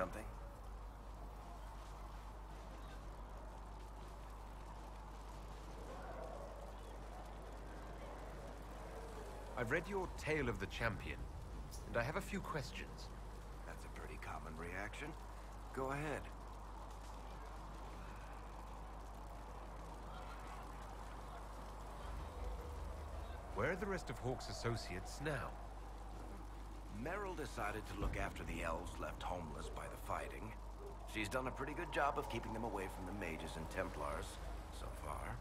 something? I've read your Tale of the Champion, and I have a few questions. That's a pretty common reaction. Go ahead. Where are the rest of Hawke's associates now? Merrill decided to look after the elves left homeless by the fighting. She's done a pretty good job of keeping them away from the mages and Templars, so far.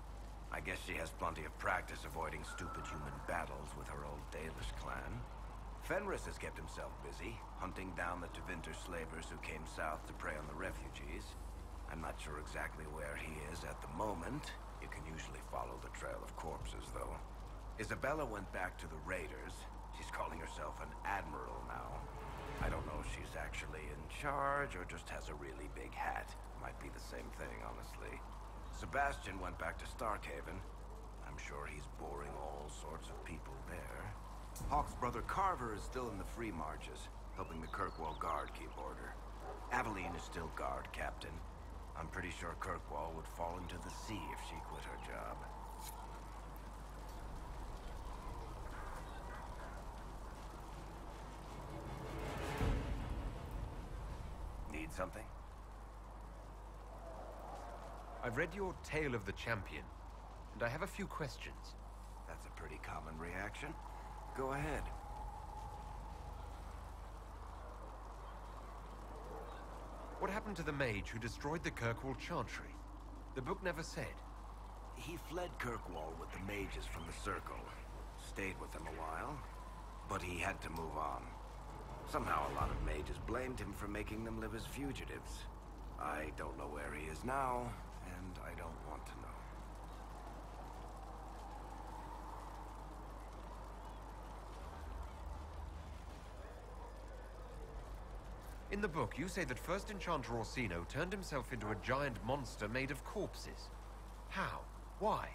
I guess she has plenty of practice avoiding stupid human battles with her old Dalish clan. Fenris has kept himself busy, hunting down the Tevinter slavers who came south to prey on the refugees. I'm not sure exactly where he is at the moment. You can usually follow the trail of corpses, though. Isabella went back to the raiders. She's calling herself an admiral now. I don't know if she's actually in charge or just has a really big hat. Might be the same thing, honestly. Sebastian went back to Starkhaven. I'm sure he's boring all sorts of people there. Hawke's brother Carver is still in the Free Marches, helping the Kirkwall Guard keep order. Aveline is still guard captain. I'm pretty sure Kirkwall would fall into the sea if she quit her job. Need something? I've read your Tale of the Champion, and I have a few questions. That's a pretty common reaction. Go ahead. What happened to the mage who destroyed the Kirkwall Chantry? The book never said. He fled Kirkwall with the mages from the Circle. Stayed with them a while, but he had to move on. Somehow a lot of mages blamed him for making them live as fugitives. I don't know where he is now, and I don't want to know. In the book, you say that first Enchanter Orsino turned himself into a giant monster made of corpses. How? Why?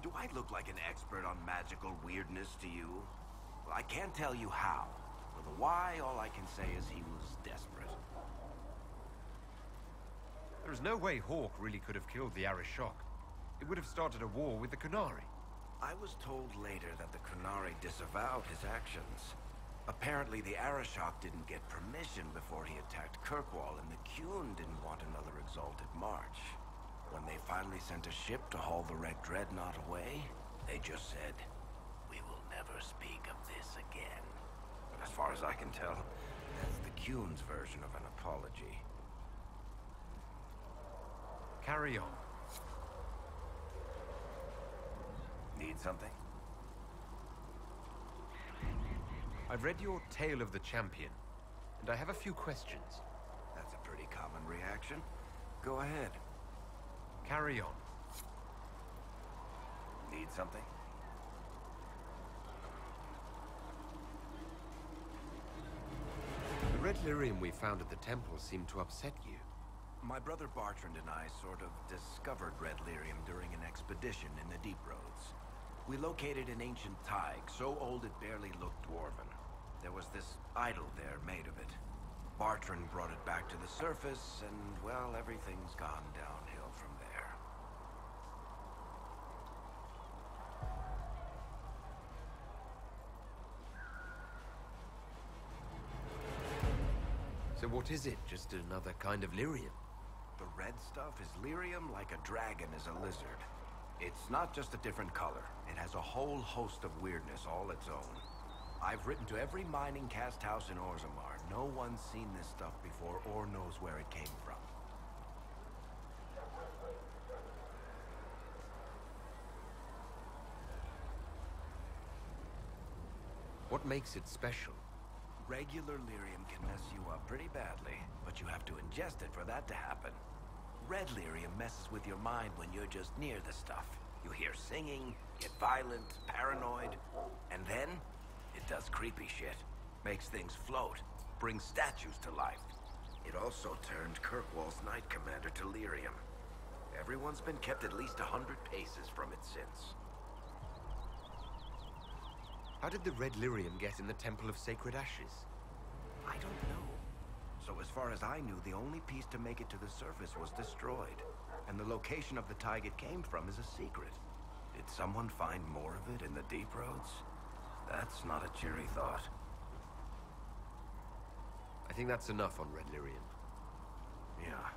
Do I look like an expert on magical weirdness to you? Well, I can't tell you how. For the why, all I can say is he was desperate. There is no way Hawke really could have killed the Arishok. It would have started a war with the Qunari. I was told later that the Qunari disavowed his actions. Apparently the Arishok didn't get permission before he attacked Kirkwall, and the Qun didn't want another exalted march. When they finally sent a ship to haul the Red Dreadnought away, they just said, "We will never speak of this again." But as far as I can tell, that's the Qun's version of an apology. Carry on. Need something? I've read your Tale of the Champion, and I have a few questions. That's a pretty common reaction. Go ahead. Carry on. Need something? The red lyrium we found at the temple seemed to upset you. My brother Bartrand and I sort of discovered red lyrium during an expedition in the Deep Roads. We located an ancient thaig, so old it barely looked dwarven. There was this idol there made of it. Bartrand brought it back to the surface, and, well, everything's gone downhill from there. So what is it? Just another kind of lyrium? The red stuff is lyrium like a dragon is a lizard. It's not just a different color. It has a whole host of weirdness all its own. I've written to every mining cast house in Orzammar. No one's seen this stuff before or knows where it came from. What makes it special? Regular lyrium can mess you up pretty badly, but you have to ingest it for that to happen. Red lyrium messes with your mind when you're just near the stuff. You hear singing, get violent, paranoid, and then it does creepy shit. Makes things float, brings statues to life. It also turned Kirkwall's Knight Commander to lyrium. Everyone's been kept at least 100 paces from it since. How did the red lyrium get in the Temple of Sacred Ashes? I don't know. So as far as I knew, the only piece to make it to the surface was destroyed. And the location of the tide it came from is a secret. Did someone find more of it in the deep roads? That's not a cheery thought. I think that's enough on Red Lyrian. Yeah,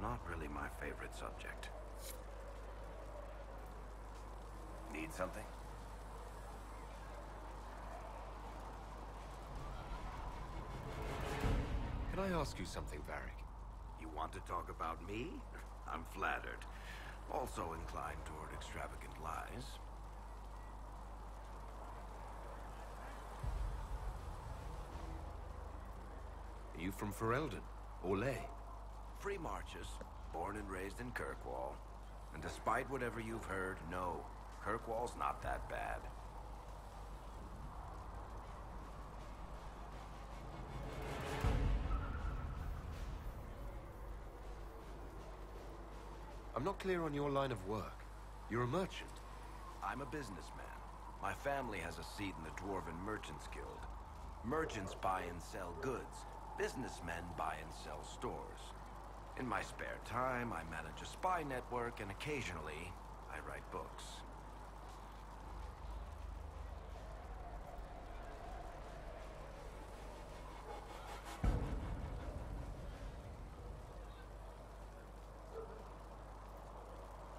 not really my favorite subject. Need something? Can I ask you something, Varric? You want to talk about me? I'm flattered. Also inclined toward extravagant lies. Are you from Ferelden? Orlais? Free marches, born and raised in Kirkwall. And despite whatever you've heard, no, Kirkwall's not that bad. I'm not clear on your line of work. You're a merchant. I'm a businessman. My family has a seat in the Dwarven Merchants Guild. Merchants buy and sell goods. Businessmen buy and sell stores. In my spare time, I manage a spy network, and occasionally, I write books.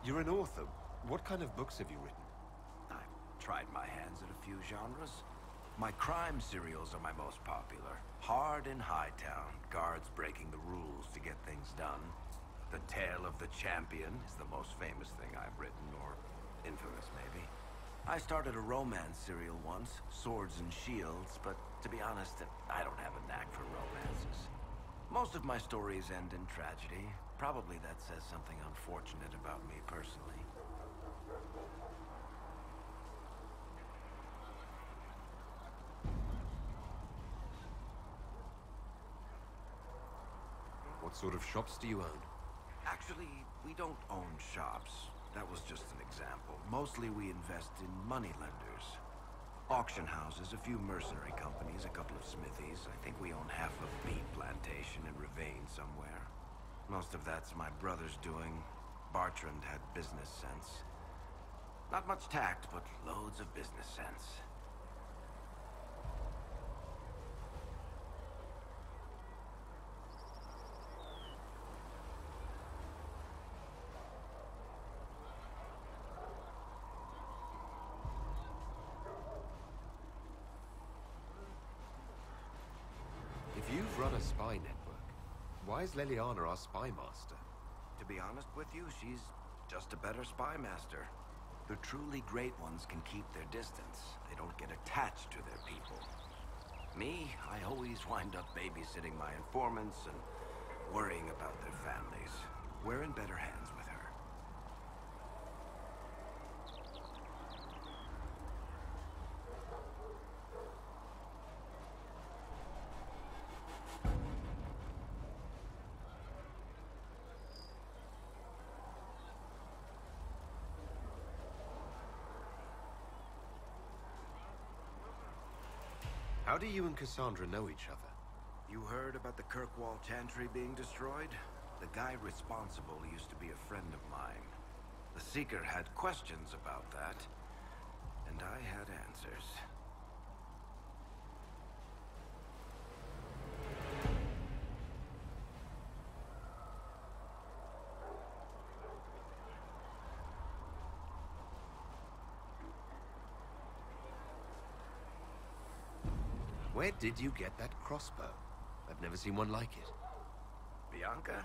You're an author. What kind of books have you written? I've tried my hands at a few genres. My crime serials are my most popular. Hard in Hightown, guards breaking the rules to get things done. The Tale of the Champion is the most famous thing I've written, or infamous maybe. I started a romance serial once, Swords and Shields, but to be honest, I don't have a knack for romances. Most of my stories end in tragedy. Probably that says something unfortunate about me personally. What sort of shops do you own? Actually, we don't own shops. That was just an example. Mostly we invest in moneylenders. Auction houses, a few mercenary companies, a couple of smithies. I think we own half a beet plantation in Ravane somewhere. Most of that's my brother's doing. Bartrand had business sense. Not much tact, but loads of business sense. If you've run a spy network, why is Leliana our spy master? To be honest with you, she's just a better spy master. The truly great ones can keep their distance. They don't get attached to their people. Me, I always wind up babysitting my informants and worrying about their families. We're in better hands with her. How do you and Cassandra know each other? You heard about the Kirkwall Chantry being destroyed? The guy responsible used to be a friend of mine. The Seeker had questions about that, and I had answers. Where did you get that crossbow? I've never seen one like it. Bianca?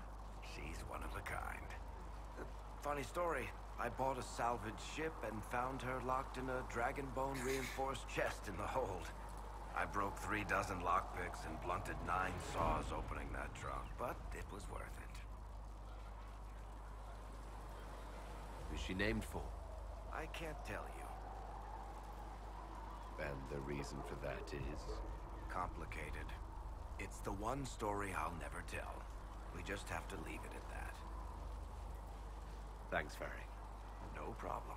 She's one of a kind. Funny story. I bought a salvage ship and found her locked in a dragonbone reinforced chest in the hold. I broke 3 dozen lockpicks and blunted 9 saws opening that trunk, but it was worth it. Who's she named for? I can't tell you. And the reason for that is? Complicated. It's the one story I'll never tell. We just have to leave it at that. Thanks, Varric. No problem.